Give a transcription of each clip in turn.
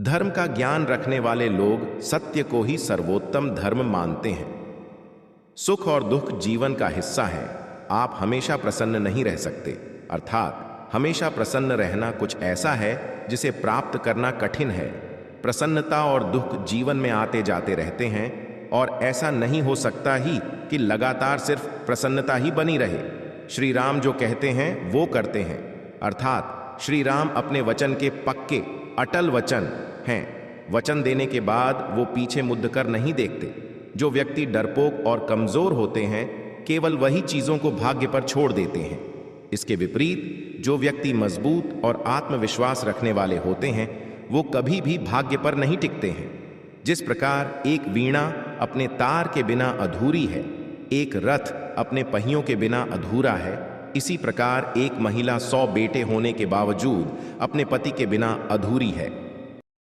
धर्म का ज्ञान रखने वाले लोग सत्य को ही सर्वोत्तम धर्म मानते हैं। सुख और दुख जीवन का हिस्सा है। आप हमेशा प्रसन्न नहीं रह सकते, अर्थात हमेशा प्रसन्न रहना कुछ ऐसा है जिसे प्राप्त करना कठिन है। प्रसन्नता और दुख जीवन में आते जाते रहते हैं और ऐसा नहीं हो सकता ही कि लगातार सिर्फ प्रसन्नता ही बनी रहे। श्री राम जो कहते हैं वो करते हैं, अर्थात श्री राम अपने वचन के पक्के अटल वचन हैं। वचन देने के बाद वो पीछे मुड़ कर नहीं देखते। जो व्यक्ति डरपोक और कमजोर होते हैं केवल वही चीजों को भाग्य पर छोड़ देते हैं। इसके विपरीत जो व्यक्ति मजबूत और आत्मविश्वास रखने वाले होते हैं वो कभी भी भाग्य पर नहीं टिकते हैं। जिस प्रकार एक वीणा अपने तार के बिना अधूरी है, एक रथ अपने पहियों के बिना अधूरा है, इसी प्रकार एक महिला 100 बेटे होने के बावजूद अपने पति के बिना अधूरी है,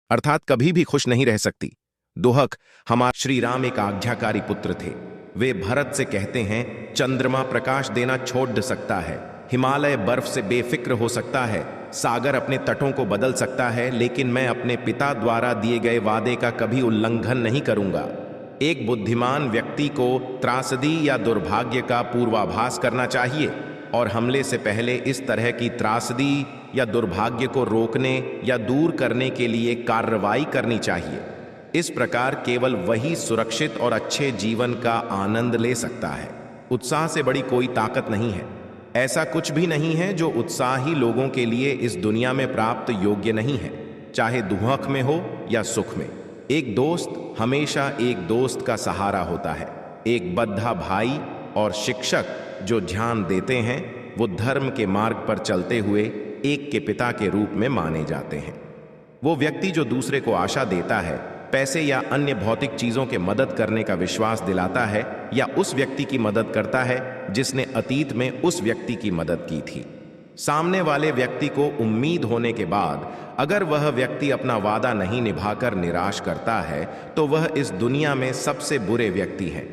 अर्थात कभी भी खुश नहीं रह सकती। दोहक, हमारे श्री राम एक आज्ञाकारी पुत्र थे। वे भरत से कहते हैं, चंद्रमा प्रकाश देना छोड़ सकता है, हिमालय बर्फ से बेफिक्र हो सकता है, सागर अपने तटों को बदल सकता है, लेकिन मैं अपने पिता द्वारा दिए गए वादे का कभी उल्लंघन नहीं करूंगा। एक बुद्धिमान व्यक्ति को त्रासदी या दुर्भाग्य का पूर्वाभास करना चाहिए और हमले से पहले इस तरह की त्रासदी या दुर्भाग्य को रोकने या दूर करने के लिए कार्रवाई करनी चाहिए। इस प्रकार केवल वही सुरक्षित और अच्छे जीवन का आनंद ले सकता है। उत्साह से बड़ी कोई ताकत नहीं है। ऐसा कुछ भी नहीं है जो उत्साही लोगों के लिए इस दुनिया में प्राप्त योग्य नहीं है, चाहे दुख में हो या सुख में। एक दोस्त हमेशा एक दोस्त का सहारा होता है। एक बद्धा भाई और शिक्षक जो ध्यान देते हैं वो धर्म के मार्ग पर चलते हुए एक के पिता के रूप में माने जाते हैं। वो व्यक्ति जो दूसरे को आशा देता है, पैसे या अन्य भौतिक चीजों के मदद करने का विश्वास दिलाता है या उस व्यक्ति की मदद करता है जिसने अतीत में उस व्यक्ति की मदद की थी। सामने वाले व्यक्ति को उम्मीद होने के बाद अगर वह व्यक्ति अपना वादा नहीं निभाकर निराश करता है तो वह इस दुनिया में सबसे बुरे व्यक्ति है।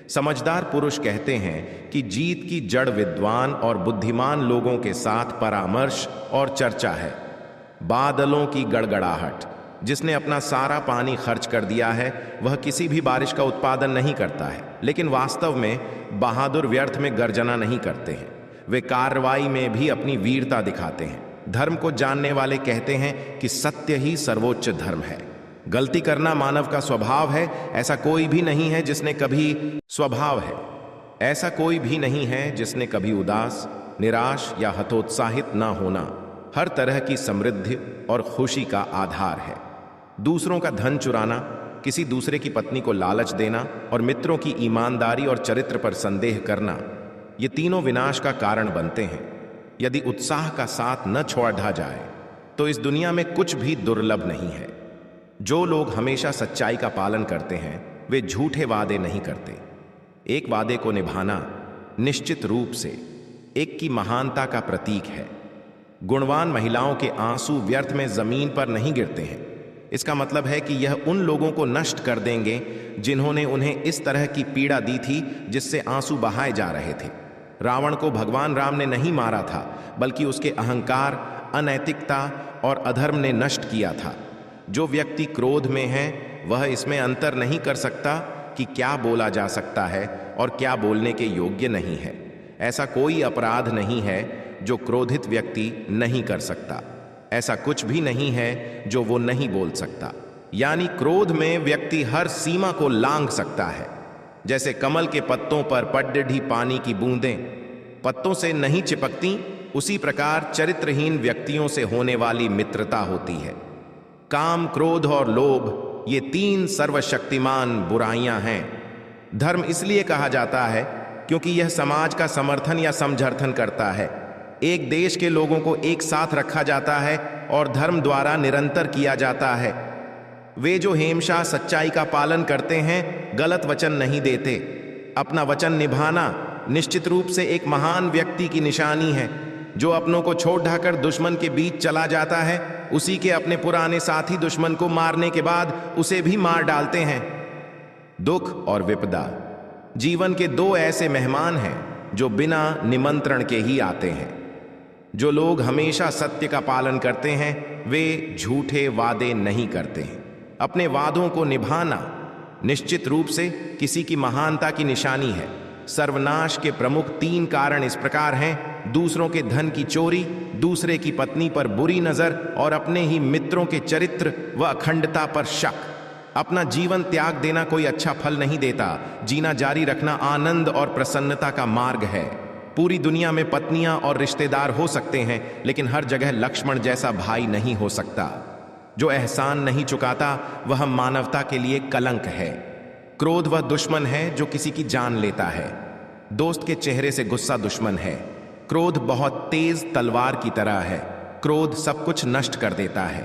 समझदार पुरुष कहते हैं कि जीत की जड़ विद्वान और बुद्धिमान लोगों के साथ परामर्श और चर्चा है। बादलों की गड़गड़ाहट, जिसने अपना सारा पानी खर्च कर दिया है वह किसी भी बारिश का उत्पादन नहीं करता है, लेकिन वास्तव में बहादुर व्यर्थ में गर्जना नहीं करते हैं। वे कार्रवाई में भी अपनी वीरता दिखाते हैं। धर्म को जानने वाले कहते हैं कि सत्य ही सर्वोच्च धर्म है। गलती करना मानव का स्वभाव है। ऐसा कोई भी नहीं है जिसने कभी उदास, निराश या हतोत्साहित ना होना हर तरह की समृद्धि और खुशी का आधार है। दूसरों का धन चुराना, किसी दूसरे की पत्नी को लालच देना और मित्रों की ईमानदारी और चरित्र पर संदेह करना, ये तीनों विनाश का कारण बनते हैं। यदि उत्साह का साथ न छोड़ा जाए तो इस दुनिया में कुछ भी दुर्लभ नहीं है। जो लोग हमेशा सच्चाई का पालन करते हैं वे झूठे वादे नहीं करते। एक वादे को निभाना निश्चित रूप से एक की महानता का प्रतीक है। गुणवान महिलाओं के आंसू व्यर्थ में जमीन पर नहीं गिरते हैं। इसका मतलब है कि यह उन लोगों को नष्ट कर देंगे जिन्होंने उन्हें इस तरह की पीड़ा दी थी जिससे आंसू बहाए जा रहे थे। रावण को भगवान राम ने नहीं मारा था, बल्कि उसके अहंकार, अनैतिकता और अधर्म ने नष्ट किया था। जो व्यक्ति क्रोध में है वह इसमें अंतर नहीं कर सकता कि क्या बोला जा सकता है और क्या बोलने के योग्य नहीं है। ऐसा कोई अपराध नहीं है जो क्रोधित व्यक्ति नहीं कर सकता। ऐसा कुछ भी नहीं है जो वो नहीं बोल सकता। यानी क्रोध में व्यक्ति हर सीमा को लांघ सकता है। जैसे कमल के पत्तों पर पड्डढ़ी पानी की बूंदें पत्तों से नहीं चिपकती, उसी प्रकार चरित्रहीन व्यक्तियों से होने वाली मित्रता होती है। काम, क्रोध और लोभ ये 3 सर्वशक्तिमान बुराइयां हैं। धर्म इसलिए कहा जाता है क्योंकि यह समाज का समर्थन या समझर्थन करता है। एक देश के लोगों को एक साथ रखा जाता है और धर्म द्वारा निरंतर किया जाता है। वे जो हमेशा सच्चाई का पालन करते हैं, गलत वचन नहीं देते। अपना वचन निभाना निश्चित रूप से एक महान व्यक्ति की निशानी है। जो अपनों को छोड़ ढाकर दुश्मन के बीच चला जाता है, उसी के अपने पुराने साथी दुश्मन को मारने के बाद उसे भी मार डालते हैं। दुख और विपदा जीवन के 2 ऐसे मेहमान हैं जो बिना निमंत्रण के ही आते हैं। जो लोग हमेशा सत्य का पालन करते हैं वे झूठे वादे नहीं करते हैं। अपने वादों को निभाना निश्चित रूप से किसी की महानता की निशानी है। सर्वनाश के प्रमुख 3 कारण इस प्रकार हैं: दूसरों के धन की चोरी, दूसरे की पत्नी पर बुरी नजर और अपने ही मित्रों के चरित्र व अखंडता पर शक। अपना जीवन त्याग देना कोई अच्छा फल नहीं देता। जीना जारी रखना आनंद और प्रसन्नता का मार्ग है। पूरी दुनिया में पत्नियां और रिश्तेदार हो सकते हैं, लेकिन हर जगह लक्ष्मण जैसा भाई नहीं हो सकता। जो एहसान नहीं चुकाता वह मानवता के लिए कलंक है। क्रोध वह दुश्मन है जो किसी की जान लेता है। दोस्त के चेहरे से गुस्सा दुश्मन है। क्रोध बहुत तेज तलवार की तरह है। क्रोध सब कुछ नष्ट कर देता है।